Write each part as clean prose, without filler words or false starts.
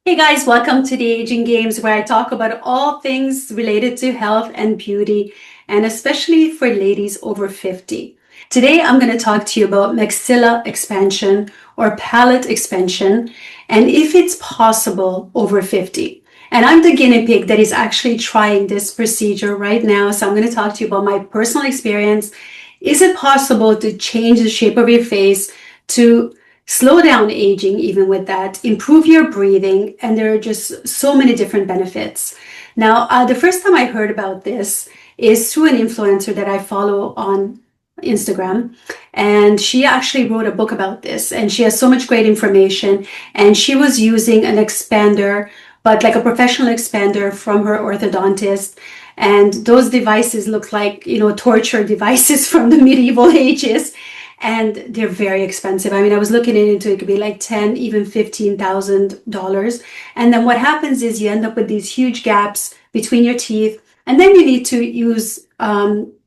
Hey guys, welcome to the Aging Games, where I talk about all things related to health and beauty, and especially for ladies over 50. Today, I'm going to talk to you about maxilla expansion or palate expansion, and if it's possible over 50. And I'm the guinea pig that is actually trying this procedure right now. So I'm going to talk to you about my personal experience. Is it possible to change the shape of your face to slow down aging, even with that, improve your breathing, and there are just so many different benefits. Now, the first time I heard about this is through an influencer that I follow on Instagram, and she actually wrote a book about this, and she has so much great information, and she was using an expander, but like a professional expander from her orthodontist. And those devices look like, torture devices from the medieval ages. And they're very expensive. I mean, I was looking into it, it could be like $10,000, even $15,000. And then what happens is you end up with these huge gaps between your teeth. And then you need to use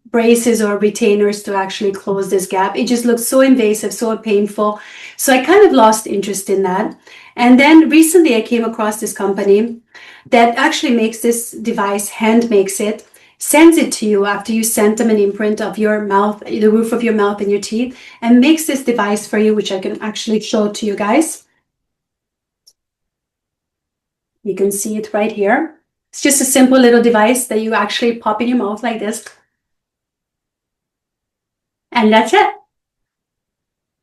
braces or retainers to actually close this gap. It just looks so invasive, so painful. So I kind of lost interest in that. And then recently I came across this company that actually makes this device, hand makes it, sends it to you after you sent them an imprint of your mouth, the roof of your mouth and your teeth, and makes this device for you, which I can actually show to you guys. You can see it right here. It's just a simple little device that you actually pop in your mouth like this. And that's it.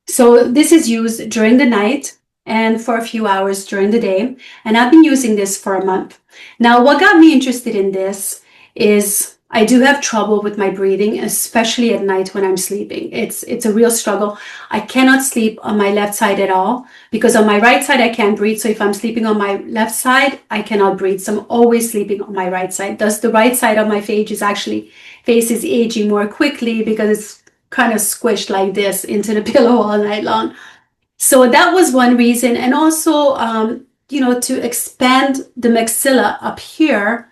So this is used during the night and for a few hours during the day. And I've been using this for a month. Now, what got me interested in this is I do have trouble with my breathing, especially at night when I'm sleeping. It's a real struggle. I cannot sleep on my left side at all because on my right side I can't breathe. So if I'm sleeping on my left side, I cannot breathe. So I'm always sleeping on my right side. Thus the right side of my face is aging more quickly because it's kind of squished like this into the pillow all night long. So that was one reason. And also, to expand the maxilla up here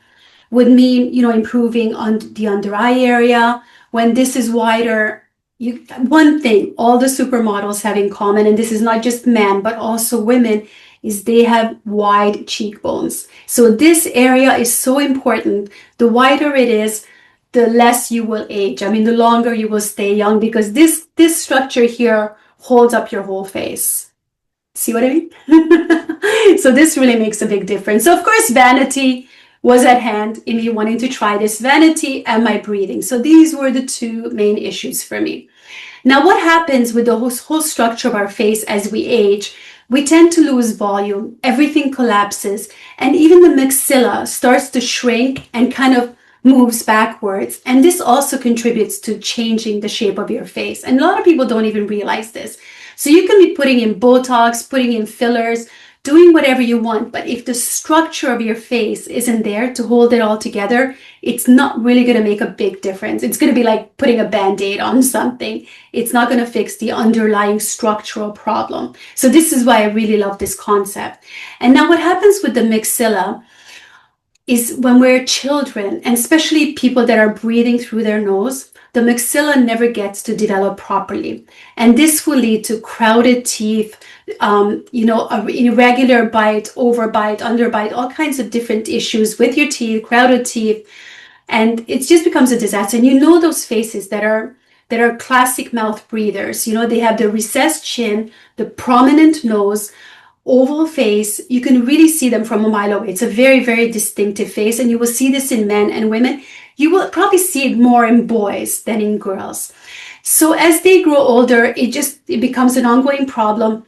would mean, improving on the under eye area. When this is wider, one thing all the supermodels have in common, and this is not just men, but also women, is they have wide cheekbones. So this area is so important. The wider it is, the less you will age. I mean, the longer you will stay young because this structure here holds up your whole face. See what I mean? So this really makes a big difference. So of course, vanity was at hand in me wanting to try this, vanity and my breathing. So these were the two main issues for me. Now, what happens with the whole structure of our face as we age? We tend to lose volume, everything collapses, and even the maxilla starts to shrink and kind of moves backwards. And this also contributes to changing the shape of your face. And a lot of people don't even realize this. So you can be putting in Botox, putting in fillers, doing whatever you want, but if the structure of your face isn't there to hold it all together, it's not really going to make a big difference. It's going to be like putting a band-aid on something. It's not going to fix the underlying structural problem. So this is why I really love this concept. And now what happens with the maxilla is when we're children, and especially people that are breathing through their nose, the maxilla never gets to develop properly. And this will lead to crowded teeth, irregular bite, overbite, underbite, all kinds of different issues with your teeth, crowded teeth. And it just becomes a disaster. And those faces that are classic mouth breathers, they have the recessed chin, the prominent nose, oval face. You can really see them from a mile away. It's a very, very distinctive face. And you will see this in men and women. You will probably see it more in boys than in girls. So as they grow older, it becomes an ongoing problem.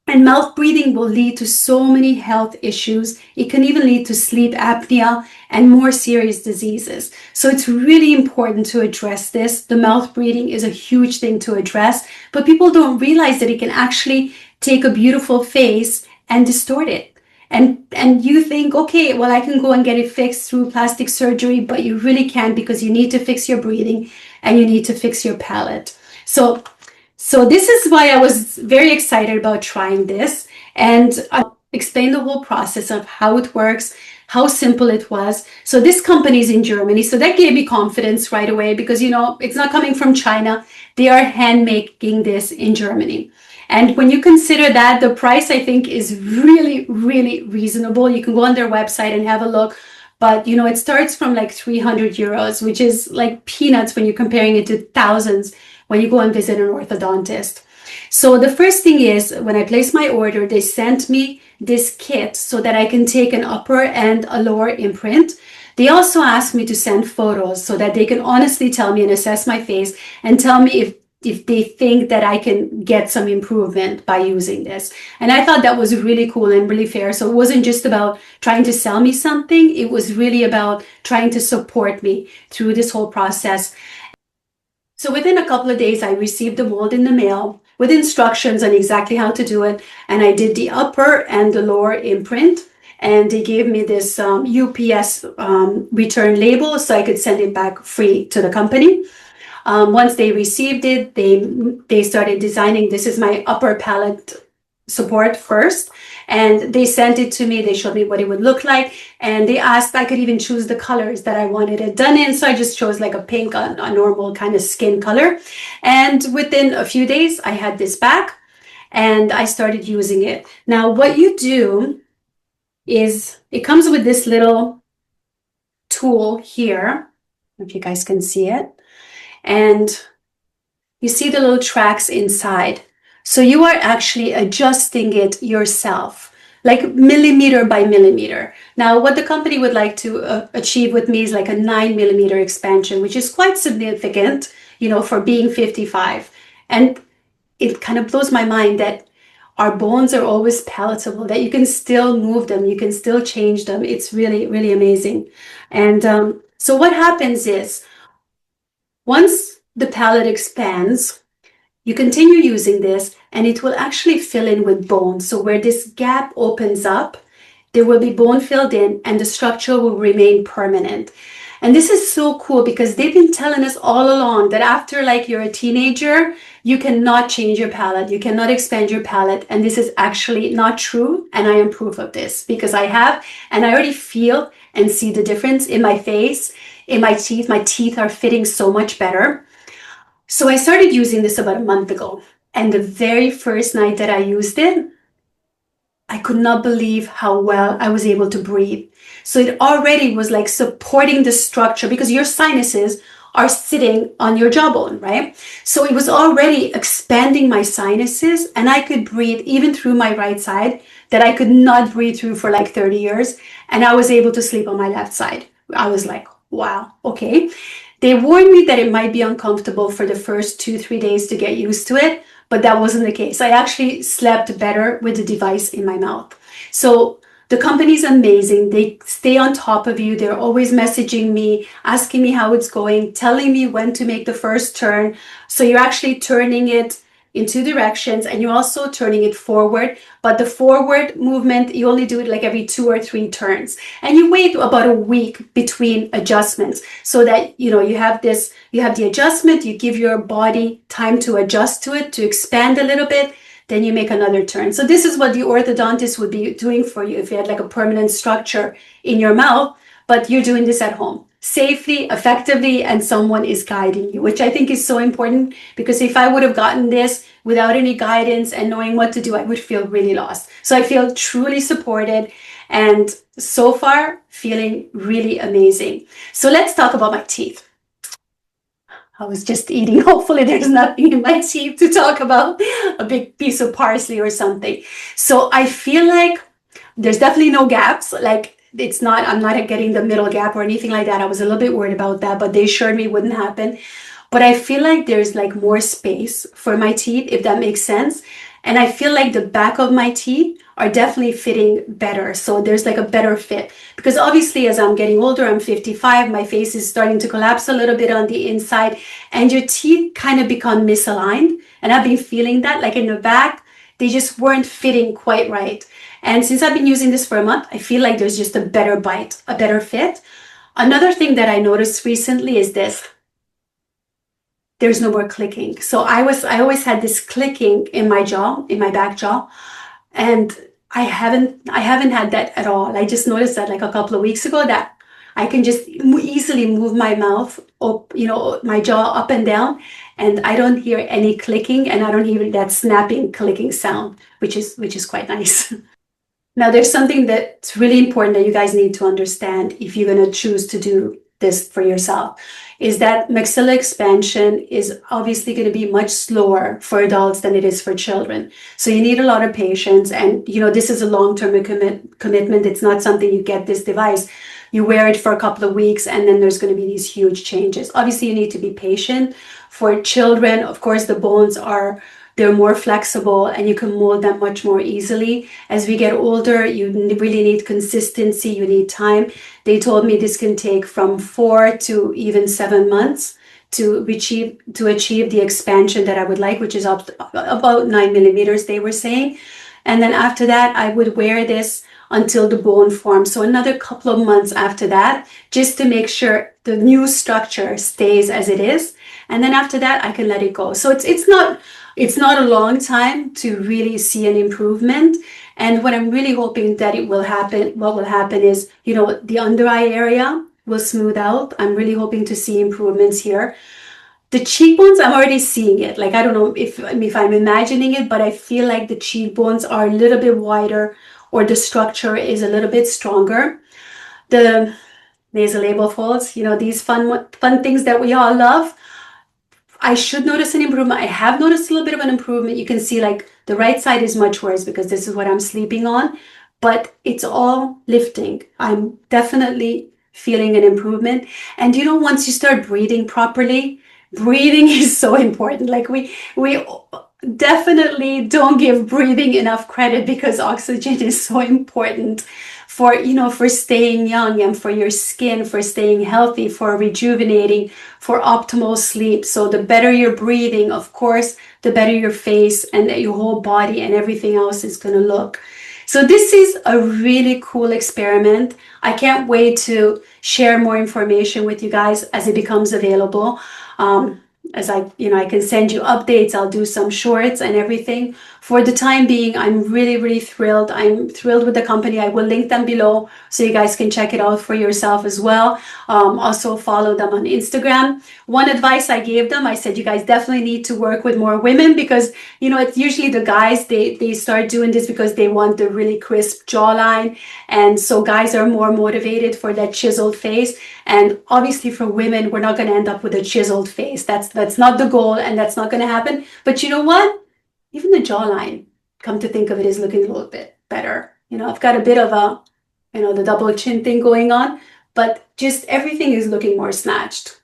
And mouth breathing will lead to so many health issues. It can even lead to sleep apnea and more serious diseases. So it's really important to address this. The mouth breathing is a huge thing to address, but people don't realize that it can actually take a beautiful face and distort it. And you think, okay, well, I can go and get it fixed through plastic surgery, but you really can't because you need to fix your breathing and you need to fix your palate. So this is why I was very excited about trying this, and I'll explain the whole process of how it works, how simple it was. So this company is in Germany, so that gave me confidence right away because, it's not coming from China. They are hand making this in Germany. And when you consider that, the price I think is really, really reasonable. You can go on their website and have a look. But it starts from like 300 euros, which is like peanuts when you're comparing it to thousands when you go and visit an orthodontist. So the first thing is, when I placed my order, they sent me this kit so that I can take an upper and a lower imprint. They also asked me to send photos so that they can honestly tell me and assess my face and tell me if they think that I can get some improvement by using this. And I thought that was really cool and really fair. So it wasn't just about trying to sell me something. It was really about trying to support me through this whole process. So within a couple of days, I received the mold in the mail with instructions on exactly how to do it. And I did the upper and the lower imprint. And they gave me this UPS return label so I could send it back free to the company. Once they received it, they started designing. This is my upper palate support first, and they sent it to me. They showed me what it would look like, and they asked I could even choose the colors that I wanted it done in. So I just chose like a pink, a normal kind of skin color. And within a few days, I had this back, and I started using it. Now, what you do is it comes with this little tool here. I don't know if you guys can see it. And you see the little tracks inside. So you are actually adjusting it yourself, like millimeter by millimeter. Now, what the company would like to achieve with me is like a 9 millimeter expansion, which is quite significant, for being 55. And it kind of blows my mind that our bones are always palatable, that you can still move them, you can still change them. It's really, really amazing. And so what happens is, once the palate expands, you continue using this and it will actually fill in with bone. So where this gap opens up, there will be bone filled in and the structure will remain permanent. And this is so cool because they've been telling us all along that after like you're a teenager, you cannot change your palate, you cannot expand your palate. And this is actually not true. And I am proof of this because I have, and I already feel and see the difference in my face, in my teeth. My teeth are fitting so much better. So I started using this about a month ago. And the very first night that I used it, I could not believe how well I was able to breathe. So it already was like supporting the structure because your sinuses are sitting on your jawbone, right? So it was already expanding my sinuses and I could breathe even through my right side that I could not breathe through for like 30 years. And I was able to sleep on my left side. I was like, wow, okay. They warned me that it might be uncomfortable for the first 2-3 days to get used to it, but that wasn't the case. I actually slept better with the device in my mouth. So the company's amazing. They stay on top of you. They're always messaging me, asking me how it's going, telling me when to make the first turn. So you're actually turning it in 2 directions and you're also turning it forward. But the forward movement, you only do it like every 2 or 3 turns. And you wait about a week between adjustments so that, you have this, you have the adjustment, you give your body time to adjust to it, to expand a little bit, then you make another turn. So this is what the orthodontist would be doing for you if you had like a permanent structure in your mouth, but you're doing this at home safely, effectively, and someone is guiding you, which I think is so important because if I would have gotten this without any guidance and knowing what to do, I would feel really lost. So I feel truly supported and so far feeling really amazing. So let's talk about my teeth. I was just eating. Hopefully there's nothing in my teeth to talk about, a big piece of parsley or something. So I feel like there's definitely no gaps. Like I'm not getting the middle gap or anything like that. I was a little bit worried about that, but they assured me it wouldn't happen. But I feel like there's like more space for my teeth, if that makes sense. And I feel like the back of my teeth are definitely fitting better. So there's like a better fit because obviously as I'm getting older, I'm 55, my face is starting to collapse a little bit on the inside and your teeth kind of become misaligned. And I've been feeling that like in the back, they just weren't fitting quite right. And since I've been using this for a month, I feel like there's just a better bite, a better fit. Another thing that I noticed recently is this. There's no more clicking. So I always had this clicking in my jaw, in my back jaw, and I haven't had that at all. I just noticed that like a couple of weeks ago that I can just easily move my mouth up, my jaw up and down, and I don't hear any clicking, and I don't hear that snapping clicking sound, which is quite nice. Now, there's something that's really important that you guys need to understand if you're going to choose to do this for yourself, is that maxilla expansion is obviously going to be much slower for adults than it is for children. So you need a lot of patience, and this is a long-term commitment. It's not something you get this device, you wear it for a couple of weeks, and then there's going to be these huge changes. Obviously, you need to be patient. For children, of course, the bones they're more flexible and you can mold them much more easily. As we get older, you really need consistency, you need time. They told me this can take from 4 to even 7 months to achieve the expansion that I would like, which is up about 9 millimeters, they were saying. And then after that, I would wear this until the bone forms. So another couple of months after that, just to make sure the new structure stays as it is. And then after that, I can let it go. So it's not a long time to really see an improvement. And what I'm really hoping that what will happen is, the under eye area will smooth out. I'm really hoping to see improvements here. The cheekbones, I'm already seeing it. Like, I don't know if I'm imagining it, but I feel like the cheekbones are a little bit wider, or the structure is a little bit stronger. The nasolabial folds, these fun things that we all love, I should notice an improvement. I have noticed a little bit of an improvement. You can see like the right side is much worse because this is what I'm sleeping on, but it's all lifting. I'm definitely feeling an improvement. And once you start breathing properly, breathing is so important. Like we definitely don't give breathing enough credit, because oxygen is so important for staying young and for your skin, for staying healthy, for rejuvenating, for optimal sleep. So the better you're breathing, of course, the better your face and your whole body and everything else is going to look. So this is a really cool experiment. I can't wait to share more information with you guys as it becomes available. As I can send you updates. I'll do some shorts and everything. For the time being, I'm really, really thrilled. I'm thrilled with the company. I will link them below so you guys can check it out for yourself as well. Also follow them on Instagram. One advice I gave them, I said, you guys definitely need to work with more women, because, it's usually the guys, they start doing this because they want the really crisp jawline. And so guys are more motivated for that chiseled face. And obviously for women, we're not going to end up with a chiseled face. That's not the goal, and that's not going to happen. But you know what? Even the jawline, come to think of it, is looking a little bit better. I've got a bit of a, the double chin thing going on, but just everything is looking more snatched.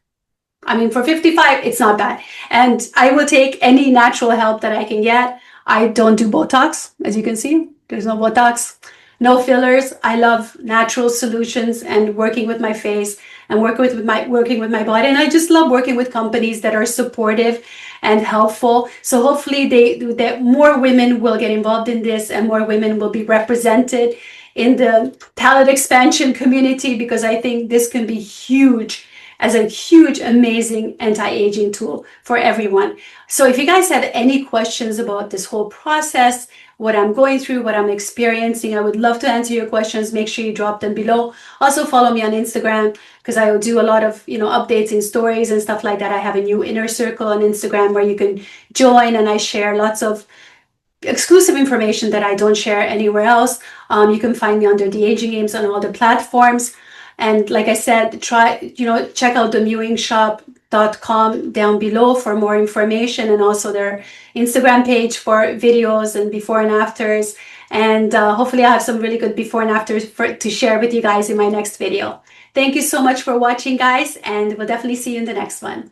I mean, for 55, it's not bad. And I will take any natural help that I can get. I don't do Botox, as you can see. There's no Botox, no fillers. I love natural solutions and working with my face and working with my body. And I just love working with companies that are supportive and helpful. So hopefully that more women will get involved in this, and more women will be represented in the palate expansion community, because I think this can be huge, as a huge, amazing anti-aging tool for everyone. So if you guys have any questions about this whole process, what I'm going through, what I'm experiencing, I would love to answer your questions. Make sure you drop them below. Also follow me on Instagram, because I will do a lot of updates in stories and stuff like that. I have a new inner circle on Instagram where you can join, and I share lots of exclusive information that I don't share anywhere else. You can find me under The Aging Games on all the platforms. And like I said, check out the mewingshop.com down below for more information, and also their Instagram page for videos and before and afters. And hopefully I have some really good before and afters to share with you guys in my next video. Thank you so much for watching, guys, and we'll definitely see you in the next one.